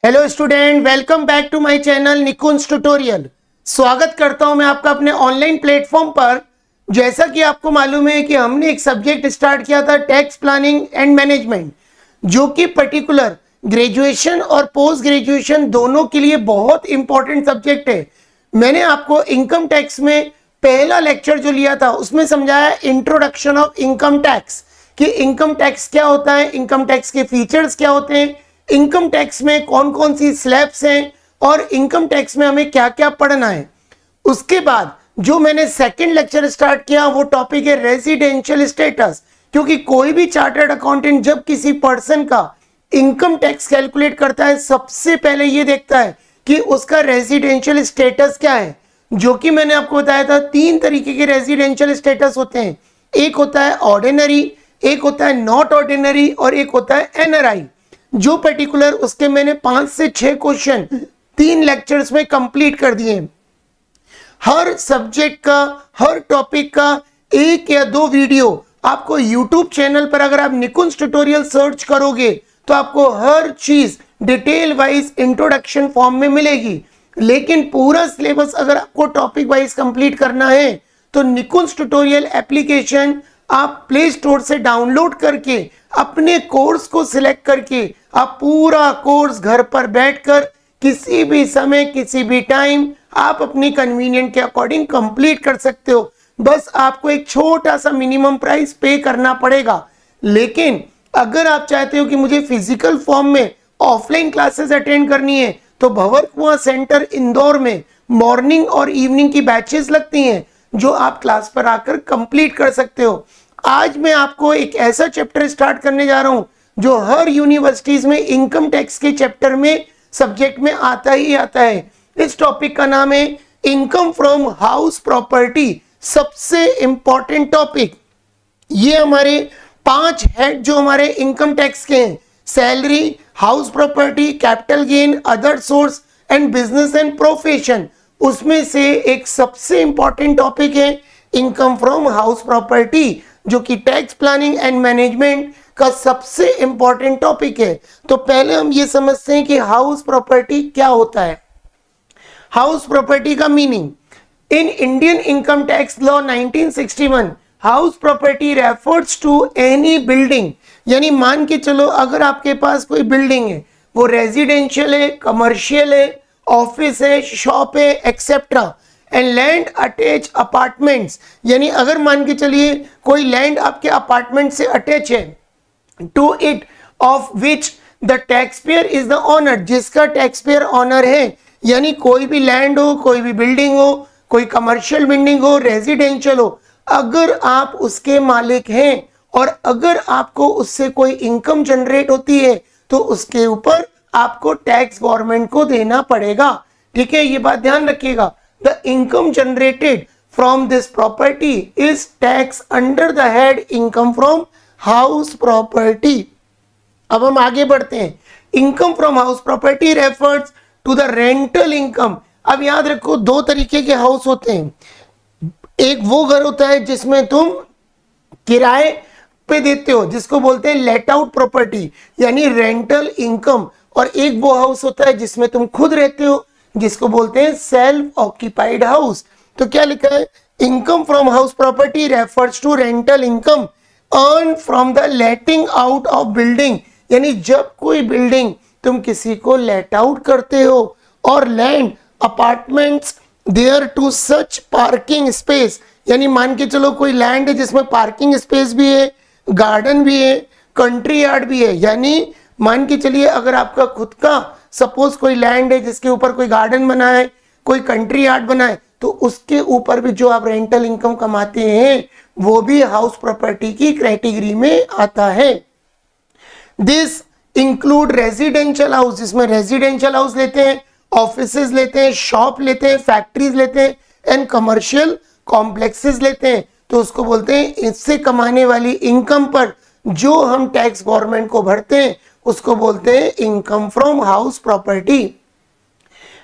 Hello student, welcome back to my channel Nikunj tutorial. स्वागत करता हूं मैं आपका अपने ऑनलाइन प्लेटफॉर्म पर। जैसा कि आपको मालूम है कि हमने एक सब्जेक्ट स्टार्ट किया था टैक्स प्लानिंग एंड मैनेजमेंट, जो कि पर्टिकुलर ग्रेजुएशन और पोस्ट ग्रेजुएशन दोनों के लिए बहुत इंपॉर्टेंट सब्जेक्ट है। मैंने आपको इनकम टैक्स में पहला लेक्चर जो लिया था उसमें समझाया इंट्रोडक्शन ऑफ इनकम टैक्स, कि इनकम टैक्स क्या होता है, इनकम टैक्स के फीचर्स क्या होते हैं, इनकम टैक्स में कौन कौन सी स्लैब्स हैं और इनकम टैक्स में हमें क्या क्या पढ़ना है। उसके बाद जो मैंने सेकंड लेक्चर स्टार्ट किया वो टॉपिक है रेजिडेंशियल स्टेटस, क्योंकि कोई भी चार्टर्ड अकाउंटेंट जब किसी पर्सन का इनकम टैक्स कैलकुलेट करता है सबसे पहले ये देखता है कि उसका रेजिडेंशियल स्टेटस क्या है, जो कि मैंने आपको बताया था 3 तरीके के रेजिडेंशियल स्टेटस होते हैं। एक होता है ऑर्डिनरी, एक होता है नॉट ऑर्डिनरी और एक होता है एनआरआई। जो पर्टिकुलर उसके मैंने 5 से 6 क्वेश्चन 3 लेक्चर्स में कंप्लीट कर दिए। हर सब्जेक्ट का, हर टॉपिक का 1 या 2 वीडियो आपको यूट्यूब चैनल पर अगर आप निकुंज ट्यूटोरियल सर्च करोगे तो आपको हर चीज डिटेल वाइज इंट्रोडक्शन फॉर्म में मिलेगी। लेकिन पूरा सिलेबस अगर आपको टॉपिक वाइज कंप्लीट करना है तो निकुंज ट्यूटोरियल एप्लीकेशन आप प्ले स्टोर से डाउनलोड करके अपने कोर्स को सिलेक्ट करके आप पूरा कोर्स घर पर बैठकर किसी भी समय किसी भी टाइम आप अपनी कन्वीनियंट के अकॉर्डिंग कंप्लीट कर सकते हो। बस आपको एक छोटा सा मिनिमम प्राइस पे करना पड़ेगा। लेकिन अगर आप चाहते हो कि मुझे फिजिकल फॉर्म में ऑफलाइन क्लासेस अटेंड करनी है तो भंवर कुआं सेंटर इंदौर में मॉर्निंग और इवनिंग की बैचेस लगती हैं जो आप क्लास पर आकर कंप्लीट कर सकते हो। आज मैं आपको एक ऐसा चैप्टर स्टार्ट करने जा रहा हूं जो हर यूनिवर्सिटीज में इनकम टैक्स के चैप्टर में सब्जेक्ट में आता ही आता है। इस टॉपिक का नाम है इनकम फ्रॉम हाउस प्रॉपर्टी। सबसे इंपॉर्टेंट टॉपिक ये हमारे 5 हेड जो हमारे इनकम टैक्स के हैं, salary, house property, capital gain, other source and business and profession. उसमें से एक सबसे इंपॉर्टेंट टॉपिक है इनकम फ्रॉम हाउस प्रॉपर्टी, जो कि टैक्स प्लानिंग एंड मैनेजमेंट का सबसे इंपॉर्टेंट टॉपिक है। तो पहले हम ये समझते हैं कि हाउस प्रॉपर्टी क्या होता है। हाउस प्रॉपर्टी का meaning in Indian income tax law 1961, house property refers to any building. यानी मान के चलो अगर आपके पास कोई बिल्डिंग है, वो रेजिडेंशियल है, कमर्शियल है, ऑफिस है, शॉप है, etcetera, and land attach apartments. यानी अगर मान के चलिए कोई लैंड आपके अपार्टमेंट से अटैच है, to it of which the tax payer is the owner, जिसका टैक्स पेयर ऑनर है। यानी कोई भी लैंड हो, कोई भी बिल्डिंग हो, कोई कमर्शियल बिल्डिंग हो, रेजिडेंशियल हो, अगर आप उसके मालिक हैं और अगर आपको उससे कोई इनकम जनरेट होती है तो उसके ऊपर आपको टैक्स गवर्नमेंट को देना पड़ेगा। ठीक है, ये बात ध्यान रखिएगा। The income generated from this property is taxed under the head income from house property। अब हम आगे बढ़ते हैं। Income from house property refers to the rental income। अब याद रखो 2 तरीके के हाउस होते हैं। एक वो घर होता है जिसमें तुम किराए पे देते हो, जिसको बोलते हैं लेट आउट प्रॉपर्टी यानी रेंटल इनकम, और एक वो हाउस होता है जिसमें तुम खुद रहते हो, जिसको बोलते हैं सेल्फ ऑक्यूपाइड हाउस। तो क्या लिखा है, income from house property refers to rental income earn from the letting out of building. यानी जब कोई बिल्डिंग तुम किसी को लेट आउट करते हो और land apartments there to such parking space. यानी मान के चलो कोई लैंड है जिसमें पार्किंग स्पेस भी है, गार्डन भी है, कंट्री यार्ड भी है। यानी मान के चलिए अगर आपका खुद का सपोज कोई लैंड है जिसके ऊपर कोई गार्डन बना है, कोई कंट्री यार्ड बना है, तो उसके ऊपर भी जो आप रेंटल इनकम कमाते हैं वो भी हाउस प्रॉपर्टी की कैटेगरी में आता है। दिस इंक्लूड रेजिडेंशियल हाउस, जिसमें रेजिडेंशियल हाउस लेते हैं, ऑफिसेज लेते हैं, शॉप लेते हैं, फैक्ट्रीज लेते हैं एंड कमर्शियल कॉम्प्लेक्सेस लेते हैं। तो उसको बोलते हैं इससे कमाने वाली इनकम पर जो हम टैक्स गवर्नमेंट को भरते हैं उसको बोलते हैं income from house property.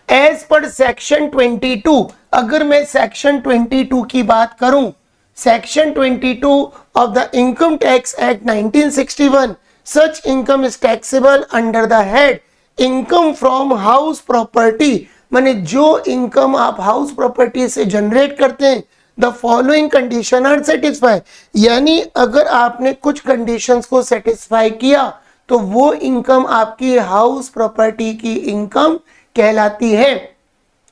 As per section 22, अगर मैं सेक्शन 22 की बात करूं, section 22 of the income tax act 1961, such income is taxable under the head income from house property, माने जो इनकम आप हाउस प्रॉपर्टी से जनरेट करते हैं, the following condition are satisfy, यानी अगर आपने कुछ कंडीशंस को सेटिस्फाई किया तो वो इनकम आपकी हाउस प्रॉपर्टी की इनकम कहलाती है।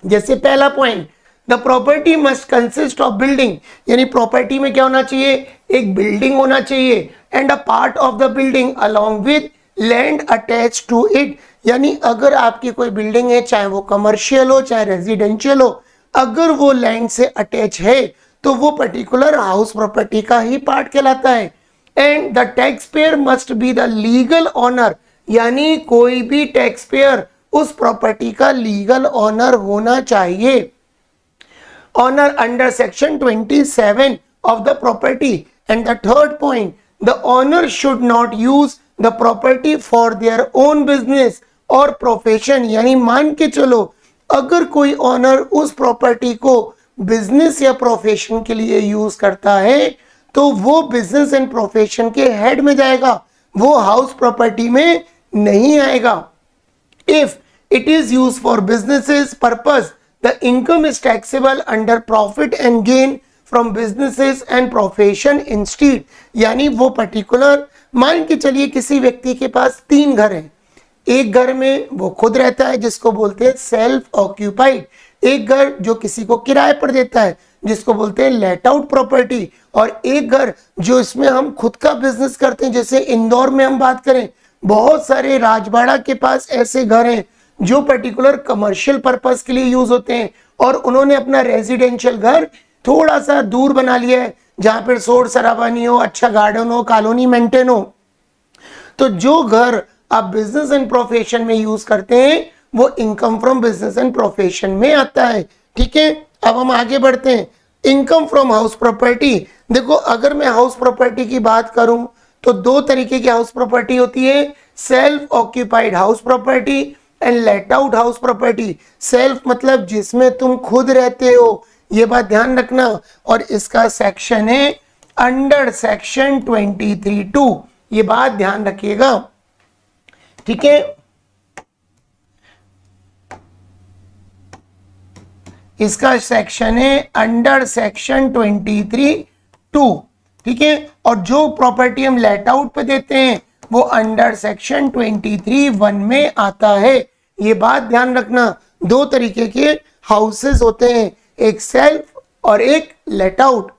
जैसे पहला point, the property must consist of building, यानी प्रॉपर्टी में क्या होना चाहिए, एक बिल्डिंग होना चाहिए, and a part of the building along with land attach to it, यानी अगर आपकी कोई बिल्डिंग है, चाहे वो कमर्शियल हो चाहे रेजिडेंशियल हो, अगर वो लैंड से अटैच है तो वो पर्टिकुलर हाउस प्रॉपर्टी का ही पार्ट कहलाता है। And the tax payer must be the legal owner, यानी कोई भी टैक्स पेयर उस प्रॉपर्टी का लीगल ऑनर होना चाहिए, owner under section 27 of the property. And the third point, the owner should not use the property for their own business or profession, यानी मान के चलो अगर कोई ऑनर उस प्रॉपर्टी को बिजनेस या प्रोफेशन के लिए यूज करता है तो वो बिजनेस एंड प्रोफेशन के हेड में जाएगा, वो हाउस प्रॉपर्टी में नहीं आएगा। If it is used for businesses purpose, the income is taxable under profit and gain from businesses and profession instead, यानी वो पर्टिकुलर, मान के चलिए किसी व्यक्ति के पास 3 घर हैं, एक घर में वो खुद रहता है जिसको बोलते हैं सेल्फ ऑक्यूपाइड, एक घर जो किसी को किराए पर देता है जिसको बोलते हैं लेट आउट प्रॉपर्टी, और एक घर जो इसमें हम खुद का बिजनेस करते हैं। जैसे इंदौर में हम बात करें, बहुत सारे राजवाड़ा के पास ऐसे घर हैं जो पर्टिकुलर कमर्शियल पर्पस के लिए यूज होते हैं और उन्होंने अपना रेजिडेंशियल घर थोड़ा सा दूर बना लिया है जहां पर शोर शराबा नहीं हो, अच्छा गार्डन हो, कॉलोनी मेंटेन हो। तो जो घर आप बिजनेस एंड प्रोफेशन में यूज करते हैं वो income from business and profession में आता है। ठीक है, अब हम आगे बढ़ते हैं। इनकम फ्रॉम हाउस प्रॉपर्टी, देखो अगर मैं हाउस प्रॉपर्टी की बात करूं तो 2 तरीके की हाउस प्रॉपर्टी होती है, self occupied house property and let out house property. Self मतलब जिसमें तुम खुद रहते हो, ये बात ध्यान रखना, और इसका सेक्शन है अंडर सेक्शन 23(2), ये बात ध्यान रखिएगा। ठीक है, इसका सेक्शन है अंडर सेक्शन 23(2). ठीक है, और जो प्रॉपर्टी हम लेट आउट पे देते हैं वो अंडर सेक्शन 23(1) में आता है। ये बात ध्यान रखना, 2 तरीके के हाउसेस होते हैं, एक सेल्फ और एक लेट आउट।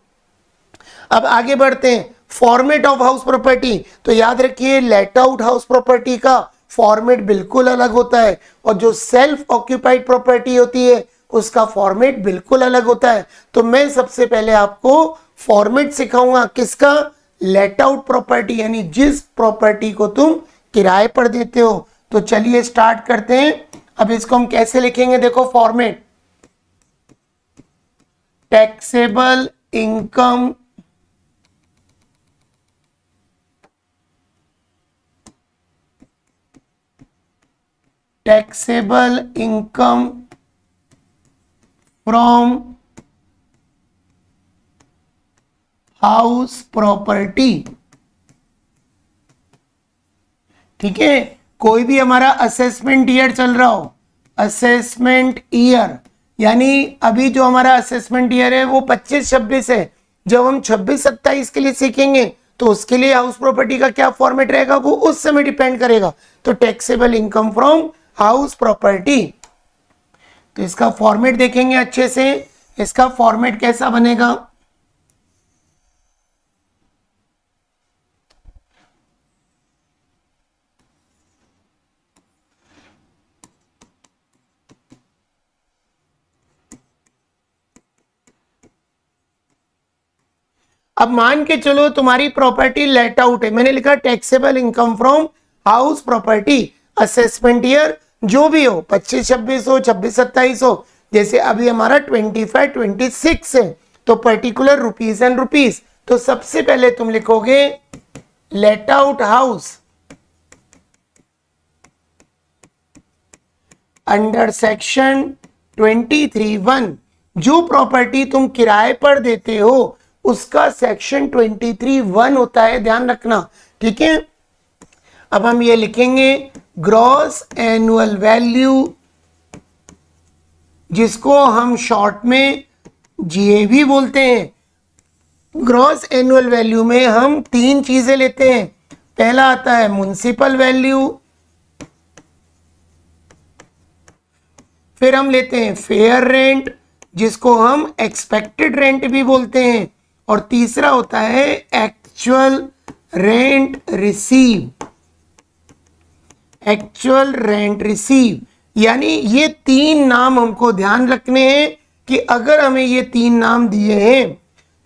अब आगे बढ़ते हैं, फॉर्मेट ऑफ हाउस प्रॉपर्टी। तो याद रखिए लेट आउट हाउस प्रॉपर्टी का फॉर्मेट बिल्कुल अलग होता है और जो सेल्फ ऑक्यूपाइड प्रॉपर्टी होती है उसका फॉर्मेट बिल्कुल अलग होता है। तो मैं सबसे पहले आपको फॉर्मेट सिखाऊंगा, किसका, लेट आउट प्रॉपर्टी, यानी जिस प्रॉपर्टी को तुम किराए पर देते हो। तो चलिए स्टार्ट करते हैं। अब इसको हम कैसे लिखेंगे, देखो format, taxable income from house property. ठीक है, कोई भी हमारा असेसमेंट ईयर चल रहा हो, असेसमेंट ईयर, यानी अभी जो हमारा असेसमेंट ईयर है वो 25-26 है। जब हम 26-27 के लिए सीखेंगे तो उसके लिए हाउस प्रॉपर्टी का क्या फॉर्मेट रहेगा वो उस समय डिपेंड करेगा। तो taxable income from house property, तो इसका फॉर्मेट देखेंगे अच्छे से। इसका फॉर्मेट कैसा बनेगा, अब मान के चलो तुम्हारी प्रॉपर्टी लेट आउट है, मैंने लिखा taxable income from house property, assessment year जो भी हो, 25-26 हो, 26-27 हो। जैसे अभी हमारा 25-26 है तो पर्टिकुलर रुपीज एंड रुपीज। तो सबसे पहले तुम लिखोगे let out house under section 23(1), जो प्रॉपर्टी तुम किराए पर देते हो उसका सेक्शन 23(1) होता है, ध्यान रखना। ठीक है, अब हम ये लिखेंगे ग्रॉस एनुअल वैल्यू, जिसको हम शॉर्ट में जीएवी बोलते हैं। ग्रॉस एनुअल वैल्यू में हम तीन चीजें लेते हैं। पहला आता है म्युनिसिपल वैल्यू, फिर हम लेते हैं फेयर रेंट, जिसको हम एक्सपेक्टेड रेंट भी बोलते हैं, और तीसरा होता है actual rent receive. Actual rent receive यानी ये तीन नाम हमको ध्यान रखने हैं कि अगर हमें ये तीन नाम दिए हैं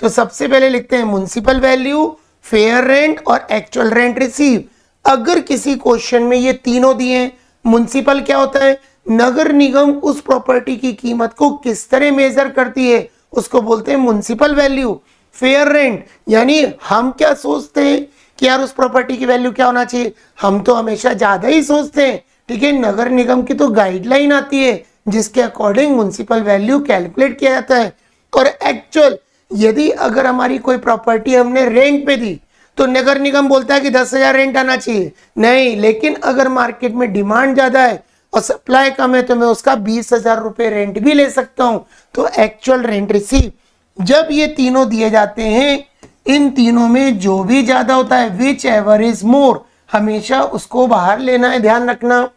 तो सबसे पहले लिखते हैं म्युनिसिपल वैल्यू, फेयर रेंट और एक्चुअल रेंट रिसीव। अगर किसी क्वेश्चन में ये तीनों दिए हैं, म्युनिसिपल क्या होता है, नगर निगम उस प्रॉपर्टी की कीमत को किस तरह मेजर करती है उसको बोलते हैं म्युनिसिपल वैल्यू। फेयर रेंट यानी हम क्या सोचते हैं कि यार उस प्रॉपर्टी की वैल्यू क्या होना चाहिए, हम तो हमेशा ज्यादा ही सोचते हैं, ठीक है। नगर निगम की तो गाइडलाइन आती है जिसके अकॉर्डिंग म्युनिसिपल वैल्यू कैलकुलेट किया जाता है। और एक्चुअल, यदि अगर हमारी कोई प्रॉपर्टी हमने रेंट पे दी तो नगर निगम बोलता है कि 10,000 रेंट आना चाहिए, नहीं, लेकिन अगर मार्केट में डिमांड ज्यादा है और सप्लाई कम है तो मैं उसका 20,000 रुपए रेंट भी ले सकता हूं। तो एक्चुअल रेंट रिसीव, जब ये तीनों दिए जाते हैं, इन तीनों में जो भी ज्यादा होता है, विच एवर इज मोर, हमेशा उसको बाहर लेना है, ध्यान रखना।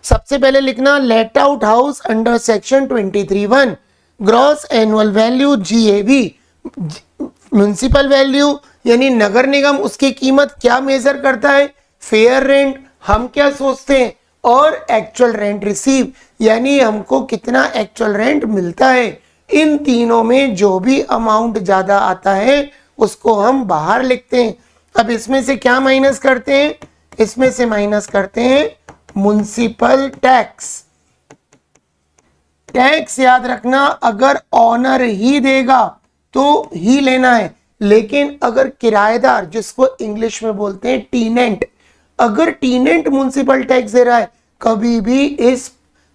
सबसे पहले लिखना let out house under section 23(1), gross annual value GAV, municipal value यानी नगर निगम उसकी कीमत क्या मेजर करता है, फेयर रेंट हम क्या सोचते हैं, और एक्चुअल रेंट रिसीव यानी हमको कितना एक्चुअल रेंट मिलता है। इन तीनों में जो भी अमाउंट ज्यादा आता है उसको हम बाहर लिखते हैं। अब इसमें से क्या माइनस करते हैं, इसमें से माइनस करते हैं म्युनिसिपल टैक्स। टैक्स याद रखना, अगर ऑनर ही देगा तो ही लेना है, लेकिन अगर किराएदार, जिसको इंग्लिश में बोलते हैं टीनेंट, अगर टीनेंट म्युनिसिपल टैक्स दे रहा है, कभी भी इस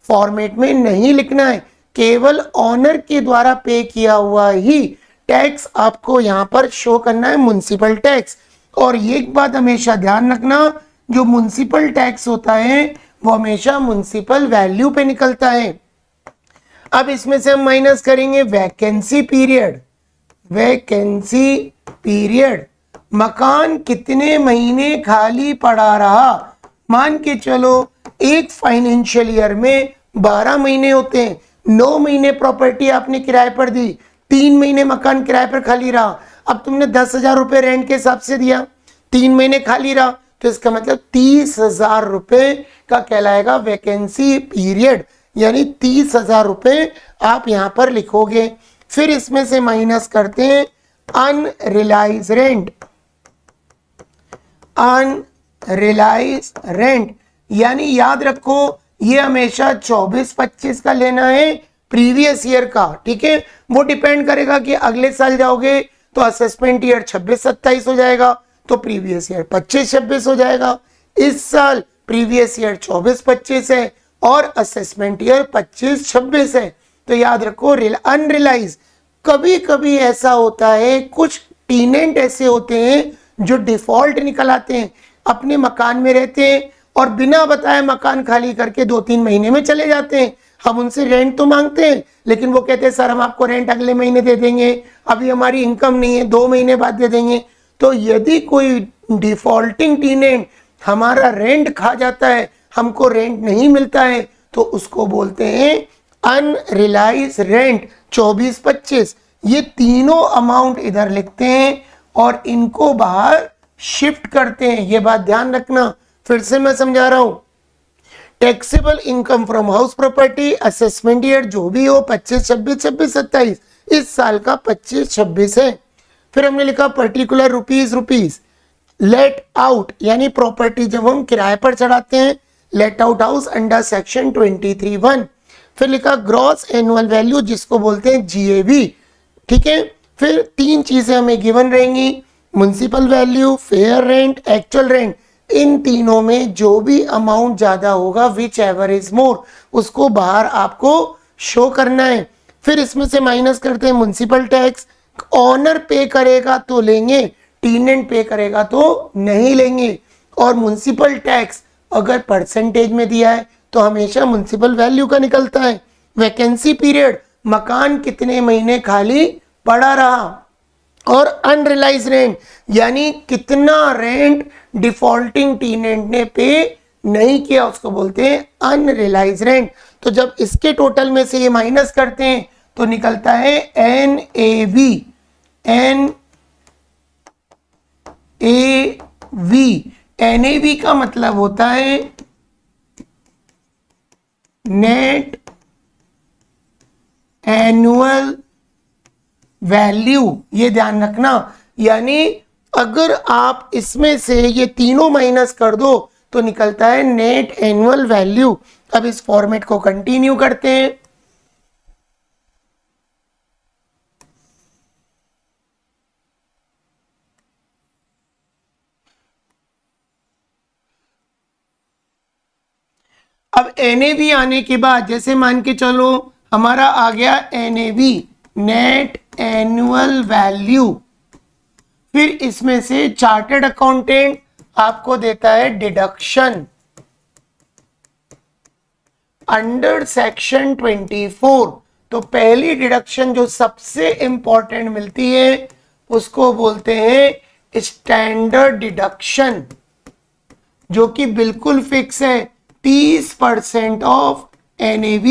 फॉर्मेट में नहीं लिखना है, केवल ऑनर के द्वारा पे किया हुआ ही टैक्स आपको यहां पर शो करना है, म्युनिसिपल टैक्स। और ये एक बात हमेशा ध्यान रखना, जो म्युनिसिपल टैक्स होता है वो हमेशा म्युनिसिपल वैल्यू पे निकलता है। अब इसमें से हम माइनस करेंगे वैकेंसी पीरियड। वैकेंसी पीरियड, मकान कितने महीने खाली पड़ा रहा, मान के चलो एक फाइनेंशियल ईयर में 12 महीने होते हैं, 9 महीने प्रॉपर्टी आपने किराए पर दी, 3 महीने मकान किराए पर खाली रहा। अब तुमने 10,000 रुपए रेंट के हिसाब से दिया, 3 महीने खाली रहा, तो इसका मतलब 30,000 रुपए का कहलाएगा वैकेंसी पीरियड, यानी 30,000 रुपए आप यहां पर लिखोगे। फिर इसमें से माइनस करते हैं अनरिलाइज रेंट। अनरिलाइज रेंट यानी याद रखो ये हमेशा 24-25 का लेना है, प्रीवियस ईयर का, ठीक है। वो डिपेंड करेगा कि अगले साल जाओगे तो असेसमेंट ईयर 26-27 हो जाएगा, तो प्रीवियस ईयर 25-26 हो जाएगा। इस साल प्रीवियस ईयर 24-25 है और असेसमेंट ईयर 25-26 है, तो याद रखो अनरिलाइज। कभी कभी ऐसा होता है, कुछ टीनेंट ऐसे होते हैं जो डिफॉल्ट निकल आते हैं, अपने मकान में रहते हैं और बिना बताए मकान खाली करके 2-3 महीने में चले जाते हैं। हम उनसे रेंट तो मांगते हैं, लेकिन वो कहते हैं सर हम आपको रेंट अगले महीने दे देंगे, अभी हमारी इनकम नहीं है, 2 महीने बाद दे देंगे। तो यदि कोई डिफॉल्टिंग टीनेंट हमारा रेंट खा जाता है, हमको रेंट नहीं मिलता है, तो उसको बोलते हैं अनरिलाइज रेंट 24-25। ये तीनों अमाउंट इधर लिखते हैं और इनको बाहर शिफ्ट करते हैं, ये बात ध्यान रखना। फिर से मैं समझा रहा हूं, taxable income from house property assessment year जो भी हो 25-26, 26-27, इस साल का 25-26 है। फिर हमने लिखा पर्टिकुलर रुपीज लेट आउट यानी प्रॉपर्टी जब हम किराए पर चढ़ाते हैं, let out house under section 23(1). फिर लिखा ग्रॉस एनुअल वैल्यू जिसको बोलते हैं जीएवी, ठीक है। फिर 3 चीजें हमें गिवन रहेंगी, municipal value, fair rent, actual rent. इन तीनों में जो भी अमाउंट ज्यादा होगा, विच एवर इज मोर, उसको बाहर आपको शो करना है। फिर इसमें से माइनस करते हैं म्युनिसिपल टैक्स। ऑनर पे करेगा तो लेंगे, टीनेंट पे करेगा तो नहीं लेंगे। और म्युनिसिपल टैक्स अगर परसेंटेज में दिया है तो हमेशा म्युनिसिपल वैल्यू का निकलता है। वैकेंसी पीरियड, मकान कितने महीने खाली पड़ा रहा। और अनरियलाइज रेंट, यानी कितना रेंट डिफॉल्टिंग टेनेंट ने पे नहीं किया, उसको बोलते हैं अनरियलाइज रेंट। तो जब इसके टोटल में से ये माइनस करते हैं तो निकलता है NAV। NAV का मतलब होता है नेट एनुअल वैल्यू, ये ध्यान रखना। यानी अगर आप इसमें से ये तीनों माइनस कर दो तो निकलता है नेट एनुअल वैल्यू। अब इस फॉर्मेट को कंटिन्यू करते हैं। अब NAV आने के बाद जैसे मान के चलो हमारा आ गया NAV, नेट एनुअल वैल्यू। फिर इसमें से चार्टर्ड अकाउंटेंट आपको देता है डिडक्शन अंडर सेक्शन 24। तो पहली डिडक्शन जो सबसे इंपॉर्टेंट मिलती है उसको बोलते हैं स्टैंडर्ड डिडक्शन, जो कि बिल्कुल फिक्स है 30% ऑफ NAV।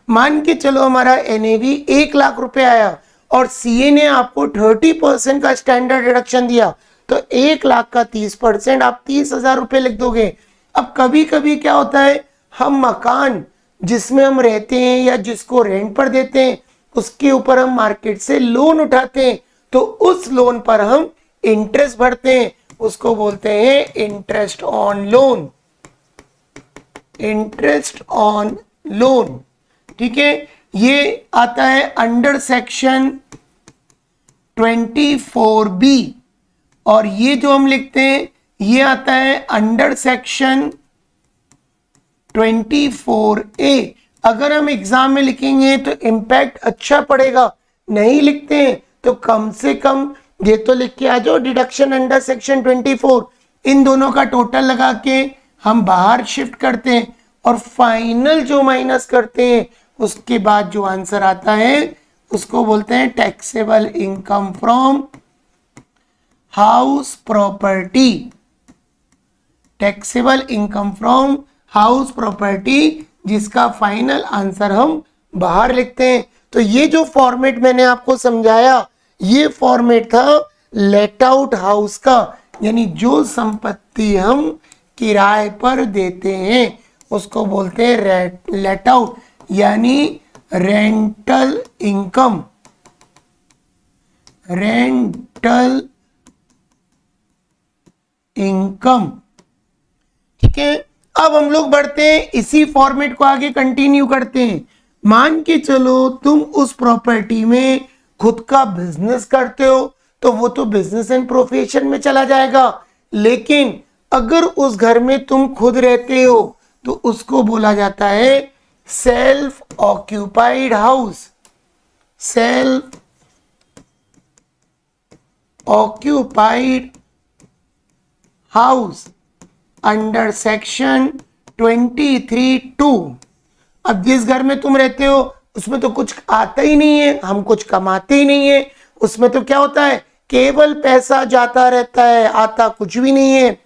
मान के चलो हमारा NAV 1 लाख रुपए आया और CA ने आपको 30% का स्टैंडर्ड डिडक्शन दिया, तो 1 लाख का 30% आप 30,000 रुपए लिख दोगे। अब कभी कभी क्या होता है, हम मकान जिसमें हम रहते हैं या जिसको रेंट पर देते हैं उसके ऊपर हम मार्केट से लोन उठाते हैं, तो उस लोन पर हम इंटरेस्ट भरते हैं, उसको बोलते हैं interest on loan. Interest on loan, ठीक है, ये आता है अंडर सेक्शन 24B। और ये जो हम लिखते हैं ये आता है अंडर सेक्शन 24A। अगर हम एग्जाम में लिखेंगे तो इम्पैक्ट अच्छा पड़ेगा, नहीं लिखते हैं तो कम से कम ये तो लिख के आ जाओ डिडक्शन अंडर सेक्शन 24। इन दोनों का टोटल लगा के हम बाहर शिफ्ट करते हैं और फाइनल जो माइनस करते हैं उसके बाद जो आंसर आता है उसको बोलते हैं taxable income from house property. Taxable income from house property, जिसका फाइनल आंसर हम बाहर लिखते हैं। तो ये जो फॉर्मेट मैंने आपको समझाया ये फॉर्मेट था लेट आउट हाउस का, यानी जो संपत्ति हम किराए पर देते हैं उसको बोलते हैं लेट आउट, यानी रेंटल इनकम। रेंटल इनकम, ठीक है। अब हम लोग बढ़ते हैं, इसी फॉर्मेट को आगे कंटिन्यू करते हैं। मान के चलो तुम उस प्रॉपर्टी में खुद का बिजनेस करते हो तो वो तो बिजनेस एंड प्रोफेशन में चला जाएगा, लेकिन अगर उस घर में तुम खुद रहते हो तो उसको बोला जाता है self occupied house. Self occupied house under section 23(2). अब जिस घर में तुम रहते हो उसमें तो कुछ आता ही नहीं है, हम कुछ कमाते ही नहीं है, उसमें तो क्या होता है केवल पैसा जाता रहता है, आता कुछ भी नहीं है।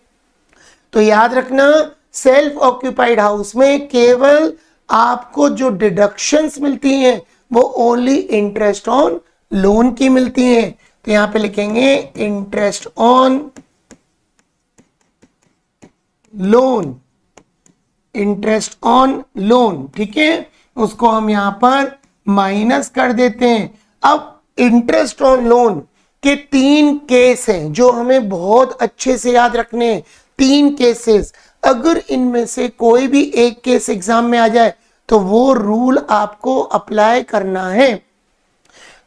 तो याद रखना सेल्फ ऑक्यूपाइड हाउस में केवल आपको जो डिडक्शंस मिलती हैं वो ओनली इंटरेस्ट ऑन लोन की मिलती हैं। तो यहां पे लिखेंगे interest on loan. Interest on loan, ठीक है, उसको हम यहां पर माइनस कर देते हैं। अब इंटरेस्ट ऑन लोन के 3 केस हैं जो हमें बहुत अच्छे से याद रखने हैं। 3 केसेस, अगर इनमें से कोई भी एक केस एग्जाम में आ जाए तो वो रूल आपको अप्लाई करना है।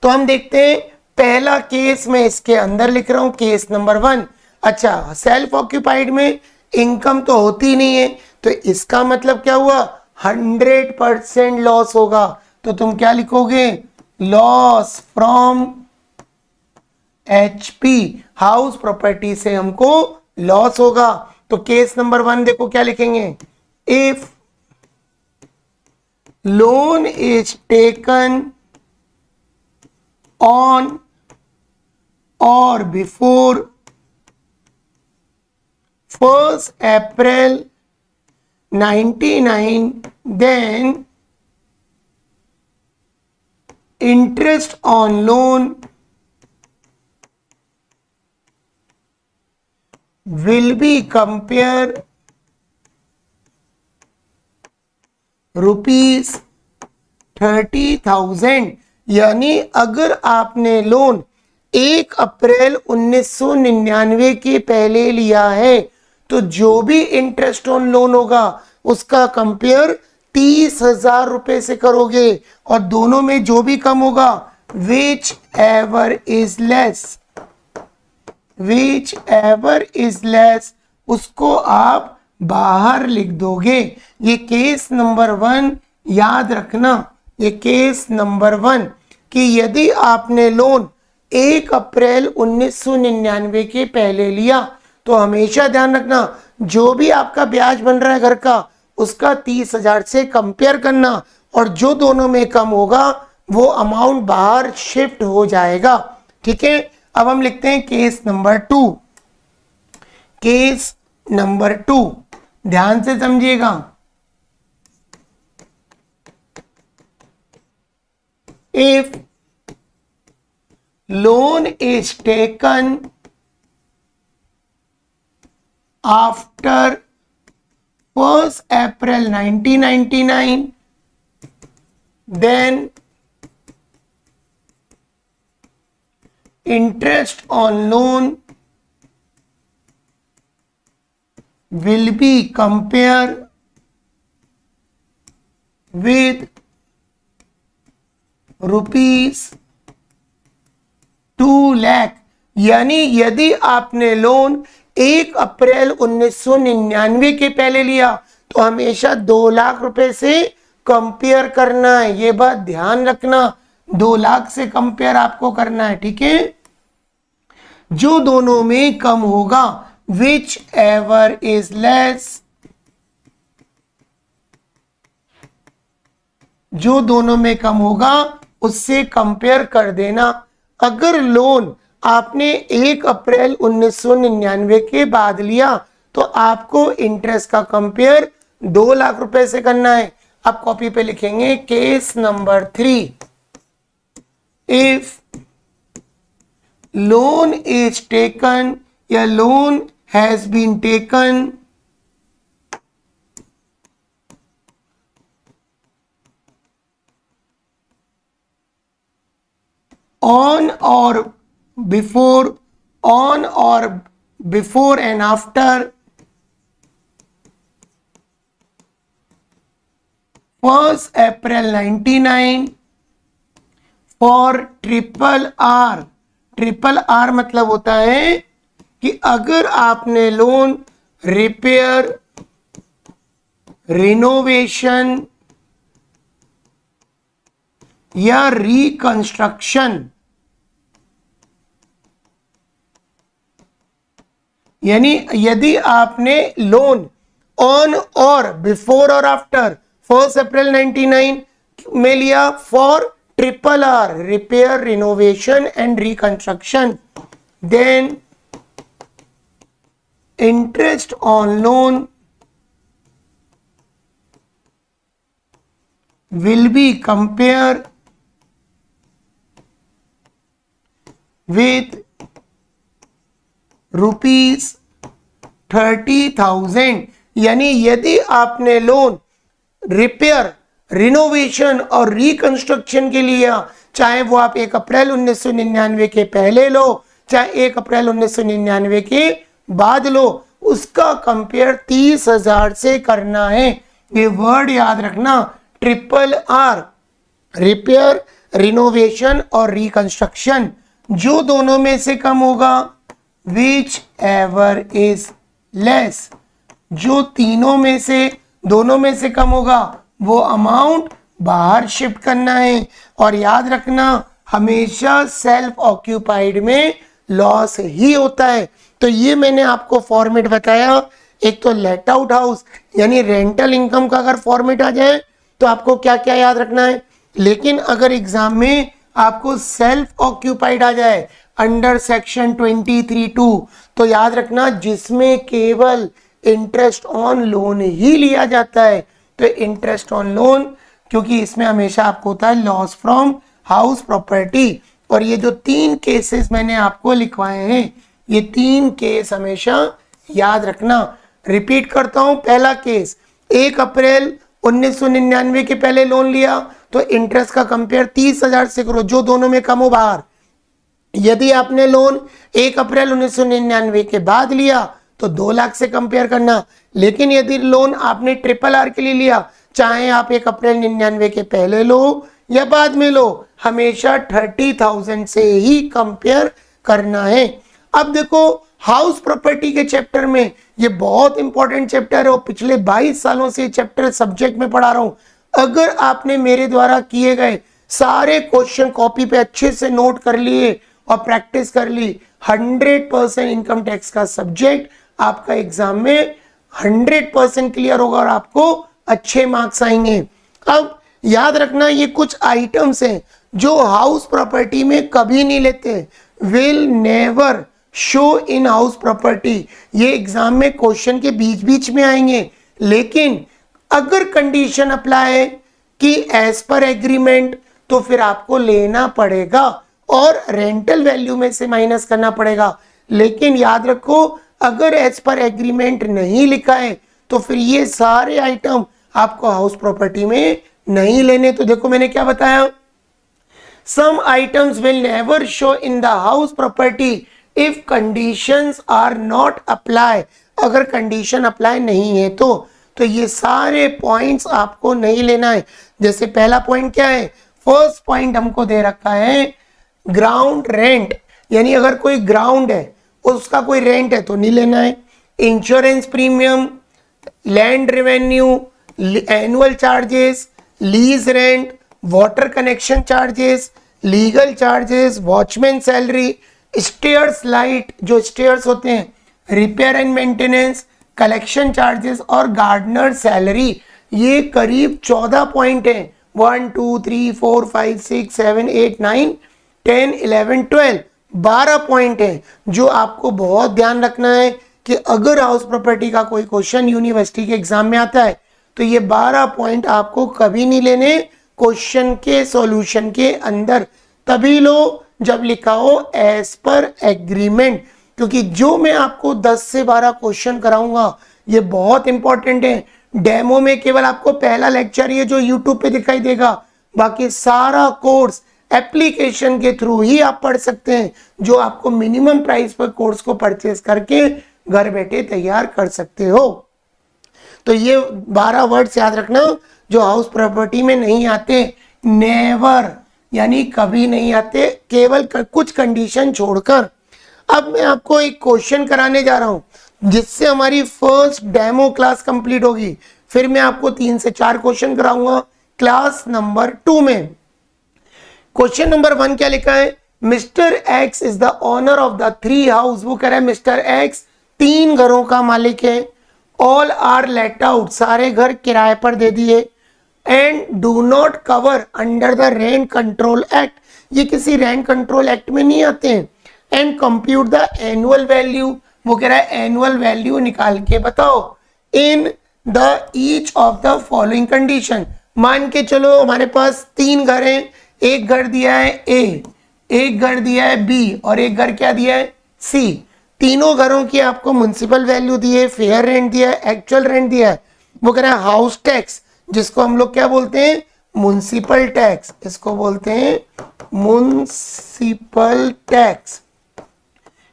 तो हम देखते हैं पहला केस मैं इसके अंदर लिख रहा हूं, केस नंबर 1। अच्छा, सेल्फ ऑक्यूपाइड में इनकम तो होती नहीं है, तो इसका मतलब क्या हुआ 100% लॉस होगा। तो तुम क्या लिखोगे, loss from HP, house property से हमको लॉस होगा। तो केस नंबर 1 देखो क्या लिखेंगे, if loan is taken on और before 1st April 99, then interest on loan will be compare rupees 30,000। यानी अगर आपने लोन 1 अप्रैल 1999 के पहले लिया है तो जो भी इंटरेस्ट ऑन लोन होगा उसका कंपेयर 30,000 रुपए से करोगे, और दोनों में जो भी कम होगा विच एवर इज लेस उसको आप बाहर लिख दोगे। ये केस नंबर 1 याद रखना, ये केस नंबर 1 कि यदि आपने लोन 1 अप्रैल 1999 के पहले लिया तो हमेशा ध्यान रखना जो भी आपका ब्याज बन रहा है घर का उसका 30,000 से कंपेयर करना, और जो दोनों में कम होगा वो अमाउंट बाहर शिफ्ट हो जाएगा। ठीक है, अब हम लिखते हैं केस नंबर 2। केस नंबर 2 ध्यान से समझिएगा। If loan is taken after 1st April 1999, then interest on loan will be compared with rupees 2 lakh. यानी यदि आपने लोन 1 अप्रैल 1999 के पहले लिया तो हमेशा 2 लाख रुपए से कंपेयर करना है, ये बात ध्यान रखना, 2 लाख से कंपेयर आपको करना है। ठीक है, जो दोनों में कम होगा विच एवर इज लेस, जो दोनों में कम होगा उससे कंपेयर कर देना। अगर लोन आपने 1 अप्रैल 1999 के बाद लिया तो आपको इंटरेस्ट का कंपेयर 2 लाख रुपए से करना है। अब कॉपी पे लिखेंगे case number 3। If loan is taken या loan has been taken on or before and after 1st April 99 for triple R मतलब होता है कि अगर आपने लोन रिपेयर, रिनोवेशन या रिकंस्ट्रक्शन, यानी यदि आपने लोन ऑन और बिफोर और आफ्टर 1st अप्रैल 99 में लिया for triple R, repair, renovation and reconstruction, then interest on loan will be compared with rupees 30,000। यानी यदि आपने लोन रिपेयर, रिनोवेशन और रिकंस्ट्रक्शन के लिए, चाहे वो आप 1 अप्रैल 1999 के पहले लो चाहे 1 अप्रैल 1999 के बाद लो, उसका कंपेयर 30,000 से करना है। ये वर्ड याद रखना, ट्रिपल आर, रिपेयर, रिनोवेशन और रिकंस्ट्रक्शन। जो दोनों में से कम होगा विच एवर इज लेस, जो तीनों में से दोनों में से कम होगा वो अमाउंट बाहर शिफ्ट करना है। और याद रखना हमेशा सेल्फ ऑक्यूपाइड में लॉस ही होता है। तो ये मैंने आपको फॉर्मेट बताया एक तो लेट आउट हाउस यानी रेंटल इनकम का अगर फॉर्मेट आ जाए तो आपको क्या क्या याद रखना है। लेकिन अगर एग्जाम में आपको सेल्फ ऑक्यूपाइड आ जाए अंडर सेक्शन 23(2) तो याद रखना जिसमें केवल इंटरेस्ट ऑन लोन ही लिया जाता है, तो इंटरेस्ट ऑन लोन, क्योंकि इसमें हमेशा आपको होता है लॉस फ्रॉम हाउस प्रॉपर्टी। और ये जो 3 केसेस मैंने आपको लिखवाए हैं, ये 3 केस हमेशा याद रखना। रिपीट करता हूं, पहला केस 1 अप्रैल 1999 के पहले लोन लिया तो इंटरेस्ट का कंपेयर 30,000 से करो, जो दोनों में कम हो बाहर। यदि आपने लोन 1 अप्रैल 1999 के बाद लिया तो 2 लाख से कंपेयर करना। लेकिन यदि लोन आपने RRR के लिए लिया, चाहे आप 1 अप्रैल 99 के पहले लो या बाद में लो, हमेशा 30,000 से ही कंपेयर करना है। अब देखो हाउस प्रॉपर्टी के चैप्टर में, ये बहुत इंपॉर्टेंट चैप्टर है और पिछले 22 सालों से चैप्टर सब्जेक्ट में पढ़ा रहा हूं। अगर आपने मेरे द्वारा किए गए सारे क्वेश्चन कॉपी पे अच्छे से नोट कर लिए और प्रैक्टिस कर ली, 100% इनकम टैक्स का सब्जेक्ट आपका एग्जाम में 100% क्लियर होगा और आपको अच्छे मार्क्स आएंगे। अब याद रखना ये कुछ आइटम्स हैं जो हाउस प्रॉपर्टी में कभी नहीं लेते, will never show in house property. ये एग्जाम में क्वेश्चन के बीच बीच में आएंगे, लेकिन अगर कंडीशन अप्लाई है कि एज पर एग्रीमेंट तो फिर आपको लेना पड़ेगा और रेंटल वैल्यू में से माइनस करना पड़ेगा। लेकिन याद रखो अगर एज पर एग्रीमेंट नहीं लिखा है तो फिर ये सारे आइटम आपको हाउस प्रॉपर्टी में नहीं लेने। तो देखो मैंने क्या बताया, some items will never show in the house property if conditions are not apply. अगर कंडीशन अप्लाई नहीं है तो ये सारे पॉइंट्स आपको नहीं लेना है। जैसे पहला पॉइंट क्या है, फर्स्ट पॉइंट हमको दे रखा है ग्राउंड रेंट, यानी अगर कोई ग्राउंड है उसका कोई रेंट है तो नहीं लेना है। Insurance premium, land revenue, annual charges, lease rent, water connection charges, legal charges, watchman salary, stairs light जो स्टेयर्स होते हैं, repair and maintenance, collection charges और गार्डनर सैलरी। ये करीब 14 पॉइंट हैं, 1 2 3 4 5 6 7 8 9 10 11 12 12 पॉइंट है जो आपको बहुत ध्यान रखना है कि अगर हाउस प्रॉपर्टी का कोई क्वेश्चन यूनिवर्सिटी के एग्जाम में आता है तो ये 12 पॉइंट आपको कभी नहीं लेने क्वेश्चन के सॉल्यूशन के अंदर, तभी लो जब लिखा हो एज पर एग्रीमेंट। क्योंकि जो मैं आपको 10 से 12 क्वेश्चन कराऊंगा ये बहुत इंपॉर्टेंट है। डेमो में केवल आपको पहला लेक्चर ये जो यूट्यूब पे दिखाई देगा, बाकी सारा कोर्स एप्लीकेशन के थ्रू ही आप पढ़ सकते हैं, जो आपको मिनिमम प्राइस पर कोर्स को परचेस करके घर बैठे तैयार कर सकते हो। तो ये 12 वर्ड्स याद रखना जो हाउस प्रॉपर्टी में नहीं आते, नेवर यानी कभी नहीं आते, केवल कुछ कंडीशन छोड़कर। अब मैं आपको एक क्वेश्चन कराने जा रहा हूं जिससे हमारी फर्स्ट डेमो क्लास कंप्लीट होगी। फिर मैं आपको 3 से 4 क्वेश्चन कराऊंगा क्लास नंबर 2 में। क्वेश्चन नंबर 1 क्या लिखा है, mister x is the owner of the 3 house. वो कह रहा है मिस्टर एक्स 3 घरों का मालिक है, ऑल आर लेट आउट, सारे घर किराए पर दे दिए, and do not cover under the rent control act, ये किसी रेंट कंट्रोल एक्ट में नहीं आते हैं, and compute the annual value. वो कह रहा है एनुअल वैल्यू निकाल के बताओ in the each of the following condition. मान के चलो हमारे पास 3 घर हैं, एक घर दिया है ए, एक घर दिया है बी और एक घर क्या दिया है सी। तीनों घरों की आपको म्युनिसिपल वैल्यू दी है, फेयर रेंट दिया है, एक्चुअल रेंट दिया है। वो कह रहा है हाउस टैक्स, जिसको हम लोग क्या बोलते हैं म्युनिसिपल टैक्स, इसको बोलते हैं म्युनिसिपल टैक्स,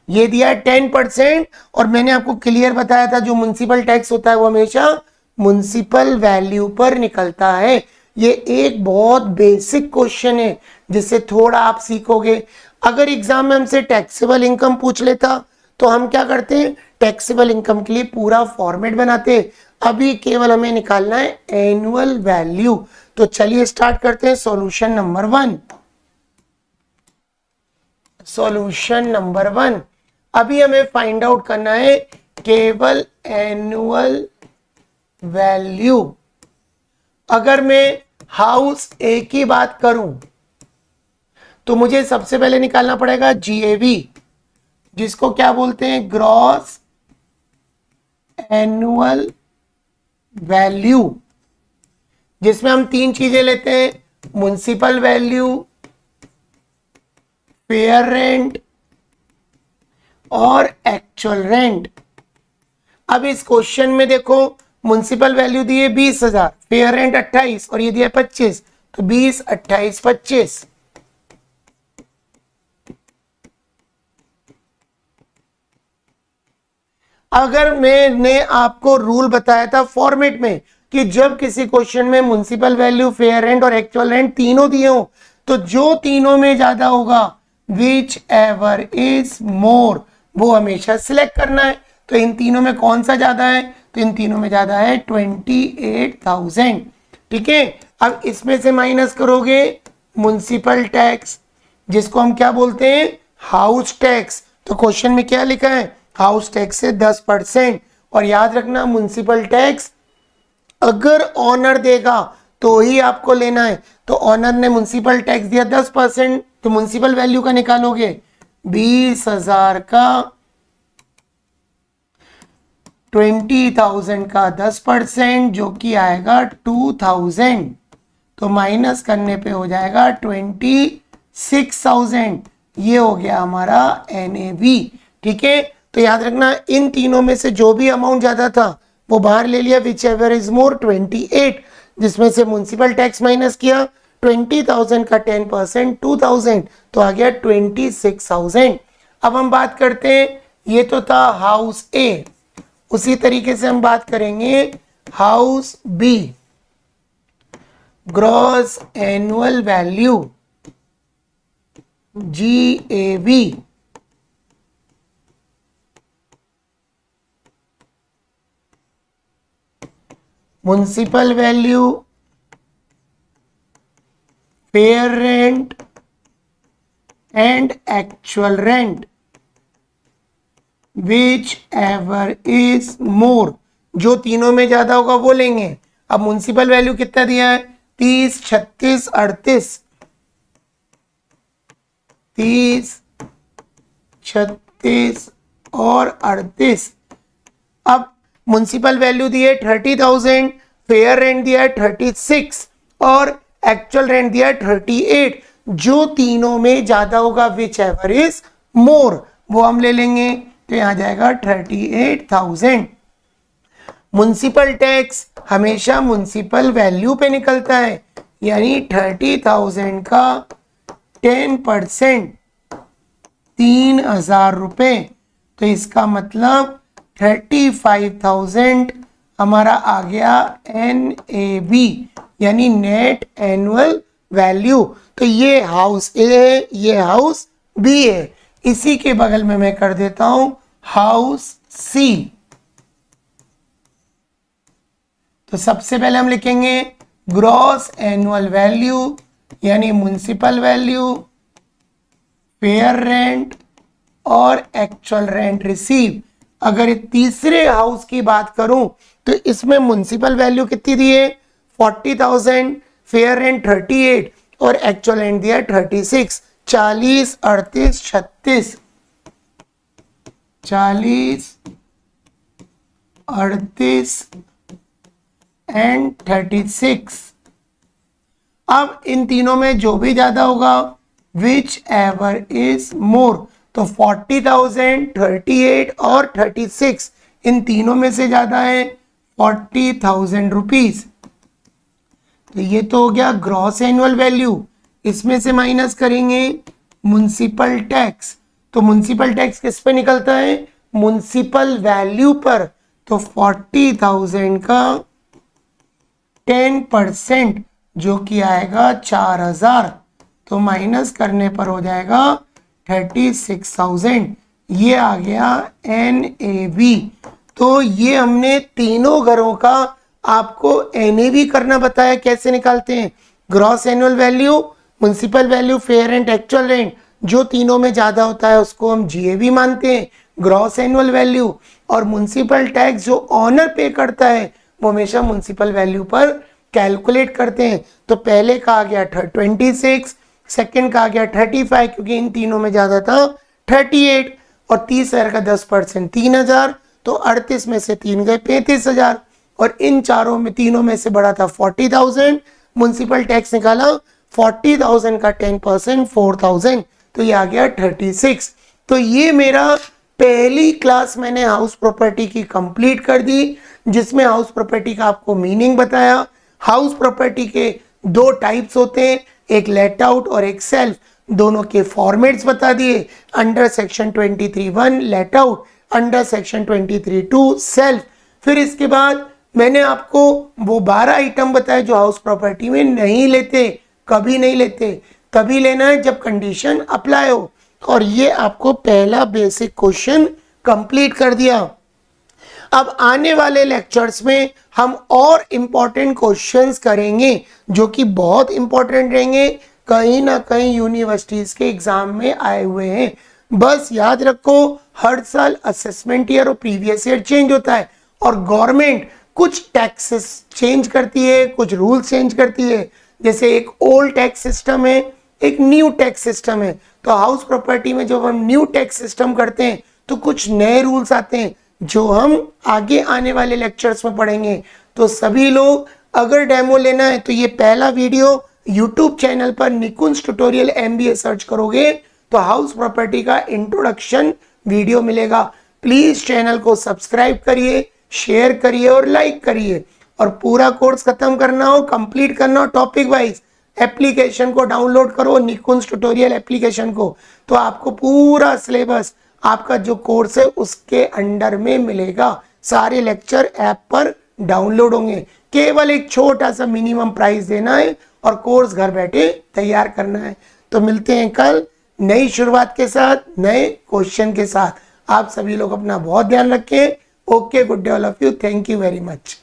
ये दिया है 10%। और मैंने आपको क्लियर बताया था जो म्युनिसिपल टैक्स होता है वो हमेशा म्युनिसिपल वैल्यू पर निकलता है। ये एक बहुत बेसिक क्वेश्चन है जिससे थोड़ा आप सीखोगे। अगर एग्जाम में हमसे टैक्सेबल इनकम पूछ लेता तो हम क्या करते हैं, टैक्सेबल इनकम के लिए पूरा फॉर्मेट बनाते हैं। अभी केवल हमें निकालना है एनुअल वैल्यू। तो चलिए स्टार्ट करते हैं सॉल्यूशन नंबर 1। सॉल्यूशन नंबर 1, अभी हमें फाइंड आउट करना है केवल एनुअल वैल्यू। अगर मैं हाउस ए की बात करूं तो मुझे सबसे पहले निकालना पड़ेगा जीएवी, जिसको क्या बोलते हैं, ग्रॉस एनुअल वैल्यू, जिसमें हम तीन चीजें लेते हैं, म्युनिसिपल वैल्यू, फेयर रेंट और एक्चुअल रेंट। अब इस क्वेश्चन में देखो, म्युनिसिपल वैल्यू दी है 20,000, फेयर रेंट 28 और ये दिया 25, तो 20, 28, 25। अगर मैंने आपको रूल बताया था फॉर्मेट में कि जब किसी क्वेश्चन में म्युनिसिपल वैल्यू, फेयर रेंट और एक्चुअल रेंट तीनों दिए हो, तो जो तीनों में ज्यादा होगा, विच एवर इज मोर, वो हमेशा सिलेक्ट करना है। तो इन तीनों में कौन सा ज्यादा है, तो इन तीनों में ज्यादा है 28,000। ठीक है, अब इसमें से माइनस करोगे म्युनिसिपल टैक्स, जिसको हम क्या बोलते हैं, हाउस टैक्स। तो क्वेश्चन में क्या लिखा है, हाउस टैक्स से 10%। और याद रखना, म्युनिसिपल टैक्स अगर ऑनर देगा तो ही आपको लेना है। तो ऑनर ने म्युनिसिपल टैक्स दिया 10%, तो म्युनिसिपल वैल्यू का निकालोगे 20,000 का 20,000 का 10%, जो कि आएगा 2,000। तो माइनस करने पे हो जाएगा 26,000। ये हो गया हमारा एनएवी। ठीक है, तो याद रखना, इन तीनों में से जो भी अमाउंट ज्यादा था वो बाहर ले लिया, विच एवर इज मोर 28, जिसमें से म्युनिसिपल टैक्स माइनस किया, 20,000 का 10% 2,000, तो आ गया 26,000। अब हम बात करते हैं, ये तो था हाउस ए, उसी तरीके से हम बात करेंगे house B, gross annual value, GAV. Municipal value, fair rent and actual rent, whichever is more, जो तीनों में ज्यादा होगा वो लेंगे। अब म्युनिसिपल वैल्यू कितना दिया है, 30, 36, 38, 30, 36 और 38। अब म्युनिसिपल वैल्यू दी है 30,000, फेयर रेंट दिया है 36 और एक्चुअल रेंट दिया है 38। जो तीनों में ज्यादा होगा, विच एवर इज मोर, वो हम ले लेंगे। तो यहां जाएगा 38,000। म्युनिसिपल टैक्स हमेशा म्युनिसिपल वैल्यू पे निकलता है, यानी 30,000 का 10% 3,000 रुपए। तो इसका मतलब 35,000 हमारा आ गया NAV, यानी नेट एनुअल वैल्यू। तो ये हाउस ए है, ये हाउस बी है। इसी के बगल में मैं कर देता हूं हाउस सी। तो सबसे पहले हम लिखेंगे ग्रॉस एनुअल वैल्यू, यानी म्युनिसिपल वैल्यू, फेयर रेंट और एक्चुअल रेंट रिसीव। अगर तीसरे हाउस की बात करूं तो इसमें म्युनिसिपल वैल्यू कितनी दी है, 40,000, फेयर रेंट 38 और एक्चुअल रेंट दिया 36। 40, 38, 36, 40, 38 एंड 36। अब इन तीनों में जो भी ज्यादा होगा, विच एवर इज मोर, तो 40,000, 38 और 36, इन तीनों में से ज्यादा है 40,000 रुपीज। तो ये तो हो गया ग्रॉस एनुअल वैल्यू। इसमें से माइनस करेंगे म्युनिसिपल टैक्स। तो म्युनिसिपल टैक्स किस पे निकलता है, म्युनिसिपल वैल्यू पर। तो 40,000 का 10%, जो कि आएगा 4,000, तो माइनस करने पर हो जाएगा 36,000। ये आ गया NAV। तो ये हमने तीनों घरों का आपको NAV करना बताया, कैसे निकालते हैं, gross annual value, municipal value, fair rent, actual rent, जो तीनों में ज्यादा होता है उसको हम GAV मानते हैं। ग्रॉस एनुअल वैल्यू, और म्युनिसिपल टैक्स जो ऑनर पे करता है वो हमेशा म्युनिसिपल वैल्यू पर कैलकुलेट करते हैं। तो पहले का आ गया 26, सेकंड का आ गया 35, क्योंकि इन तीनों में ज्यादा था 38, और 30,000 का 10% 3,000, तो 38 में से 3 गए 35,000, और इन चारों में तीनों में से बड़ा था 40,000, म्युनिसिपल टैक्स निकाला 40,000 का 10% 4,000, तो ये आ गया 36। तो ये मेरा पहली क्लास मैंने हाउस प्रॉपर्टी की कंप्लीट कर दी, जिसमें हाउस प्रॉपर्टी का आपको मीनिंग बताया। हाउस प्रॉपर्टी के दो टाइप्स होते हैं, एक लेट आउट और एक सेल्फ, दोनों के फॉर्मेट्स बता दिए। Under section 23(1) let out, under section 23(2) self. फिर इसके बाद मैंने आपको वो 12 आइटम बताए जो हाउस प्रॉपर्टी में नहीं लेते, कभी नहीं लेते, तभी लेना है जब कंडीशन अप्लाई हो। और ये आपको पहला बेसिक क्वेश्चन कंप्लीट कर दिया। अब आने वाले लेक्चर्स में हम और इम्पोर्टेंट क्वेश्चंस करेंगे जो कि बहुत इंपॉर्टेंट रहेंगे, कहीं ना कहीं यूनिवर्सिटीज के एग्जाम में आए हुए हैं। बस याद रखो, हर साल असेसमेंट ईयर और प्रीवियस ईयर चेंज होता है, और गवर्नमेंट कुछ टैक्सेस चेंज करती है, कुछ रूल्स चेंज करती है। जैसे एक ओल्ड टैक्स सिस्टम है, एक न्यू टैक्स सिस्टम है। तो हाउस प्रॉपर्टी में जब हम न्यू टैक्स सिस्टम करते हैं तो कुछ नए रूल्स आते हैं जो हम आगे आने वाले लेक्चर्स में पढ़ेंगे। तो सभी लोग अगर डेमो लेना है तो ये पहला वीडियो यूट्यूब चैनल पर निकुंज ट्यूटोरियल MBA सर्च करोगे तो हाउस प्रॉपर्टी का इंट्रोडक्शन वीडियो मिलेगा। प्लीज चैनल को सब्सक्राइब करिए, शेयर करिए और लाइक करिए। और पूरा कोर्स खत्म करना हो, कंप्लीट करना हो टॉपिक वाइज, एप्लीकेशन को डाउनलोड करो, निकुंज ट्यूटोरियल एप्लीकेशन को, तो आपको पूरा सिलेबस आपका जो कोर्स है उसके अंडर में मिलेगा। सारे लेक्चर ऐप पर डाउनलोड होंगे, केवल एक छोटा सा मिनिमम प्राइस देना है और कोर्स घर बैठे तैयार करना है। तो मिलते हैं कल नई शुरुआत के साथ, नए क्वेश्चन के साथ। आप सभी लोग अपना बहुत ध्यान रखें। Okay, good day all of you, thank you very much.